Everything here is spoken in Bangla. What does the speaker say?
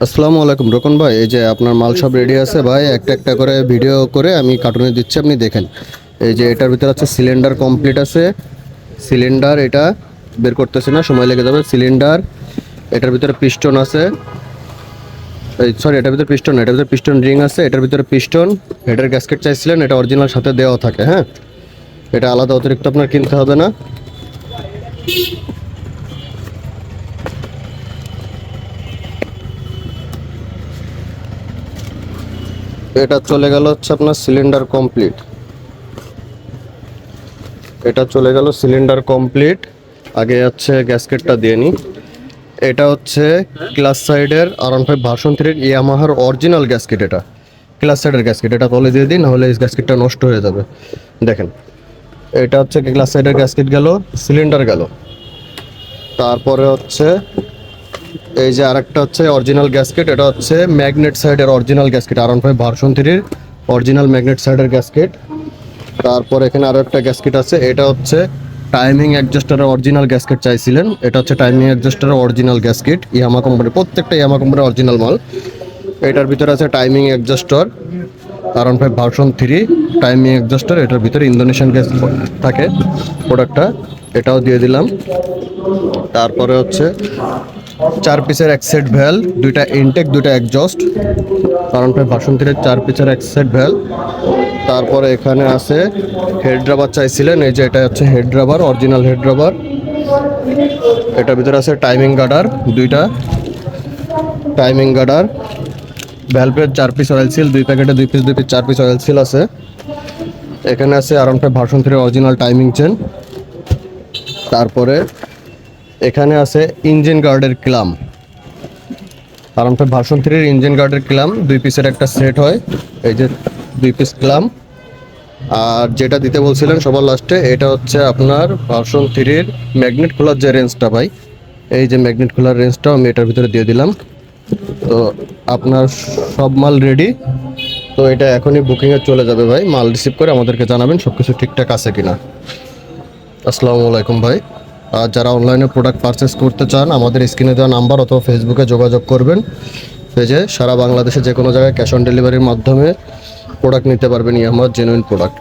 আসসালামু আলাইকুম রকন ভাই, এই যে আপনার মাল সব রেডি আছে ভাই। একটা একটা করে ভিডিও করে আমি কার্টুনে দিচ্ছি, আপনি দেখেন। এই যে এটার ভিতরে আছে সিলিন্ডার কমপ্লিট আছে। সিলিন্ডার এটা বের করতেছে না, সময় লেগে যাবে। সিলিন্ডার, এটার ভিতরে পিস্টন আছে। এই সরি, এটার ভিতরে পিস্টন না, এটার ভিতরে পিস্টন রিং আছে। এটার ভিতরে পিস্টন, এটার গ্যাসকেট চাইছিলেন, এটা অরিজিনাল সাথে দেওয়া থাকে। হ্যাঁ, এটা আলাদা অতিরিক্ত আপনার কিনতে হবে না। এটা চলে গেল হচ্ছে আপনার সিলিন্ডার কমপ্লিট। এটা চলে গেল সিলিন্ডার কমপ্লিট। আগে হচ্ছে গ্যাসকেটটা দিয়ে নিই। এটা হচ্ছে ক্লাস সাইডের R15 ভার্সন 3 ইয়ামাহার অরিজিনাল গ্যাসকেট। এটা ক্লাস সাইডের গ্যাসকেট, এটা তলে দিয়ে দিন, নাহলে এই গ্যাসকেটটা নষ্ট হয়ে যাবে। দেখেন, এটা হচ্ছে ক্লাস সাইডের গ্যাসকেট গেল, সিলিন্ডার গেল। তারপরে হচ্ছে এই যে আরেকটা হচ্ছে অরিজিনাল গ্যাসকেট। এটা হচ্ছে ম্যাগনেট সাইডের original gasket, R15 version 3 original magnet সাইডের গ্যাসকেট। তারপর এখানে আরও একটা গ্যাসকেট আছে। এটা হচ্ছে টাইমিং অ্যাডজাস্টারের অরিজিনাল গ্যাসকেট চাইছিলেন। এটা হচ্ছে টাইমিং অ্যাডজাস্টারের অরিজিনাল গ্যাসকেট, ইয়ামা কোম্পানি, প্রত্যেকটা ইয়ামা কোম্পানির অরিজিনাল মাল। এটার ভিতরে আছে timing adjuster, R15 version 3 timing adjuster. এটার ভিতরে ইন্দোনেশিয়ান গ্যাস থাকে প্রোডাক্টটা, এটাও দিয়ে দিলাম। তারপরে হচ্ছে 4 পিসের এক সেট ভ্যাল, দুইটা ইনটেক, দুইটা এক্সজস্ট, R15 ভার্সন 3 4 পিসের এক সেট ভ্যাল। তারপরে এখানে আছে হেড রাবার চাইছিলেন, এই যে এটা হচ্ছে head rubber, original head rubber. এটার ভিতরে আছে টাইমিং গার্ডার, দুইটা টাইমিং গার্ডার, ভ্যালভের 4 পিস অয়েল সিল, 2 প্যাকেটে 2 piece 2 piece 4 piece oil seal আছে। এখানে আছে R15 version 3 original timing chain. তারপরে এখানে আছে ইঞ্জিন গার্ডের ক্লাম, R15 ভার্সন 3 ইঞ্জিন গার্ডের ক্লাম, 2 পিসের একটা সেট হয়। এই যে 2 পিস ক্লাম। আর যেটা দিতে বলছিলেন সবার লাস্টে, এটা হচ্ছে আপনার ভার্সন 3 ম্যাগনেট খোলার যে রেঞ্জটা ভাই, এই যে ম্যাগনেট খোলার রেঞ্জটাও আমি এটার ভিতরে দিয়ে দিলাম। তো আপনার সব মাল রেডি। তো এটা এখনই বুকিংয়ে চলে যাবে ভাই। মাল রিসিভ করে আমাদেরকে জানাবেন সব কিছু ঠিকঠাক আছে কিনা। আসসালামু আলাইকুম ভাই। আর যারা অনলাইনে প্রোডাক্ট পারচেস করতে চান, আমাদের স্ক্রিনে দেওয়া নাম্বার অথবা ফেসবুকে যোগাযোগ করবেন। পেজে সারা বাংলাদেশে যে কোনো জায়গায় ক্যাশ অন ডেলিভারির মাধ্যমে প্রোডাক্ট নিতে পারবেন, ইয়ামাহার জেনুইন প্রোডাক্ট।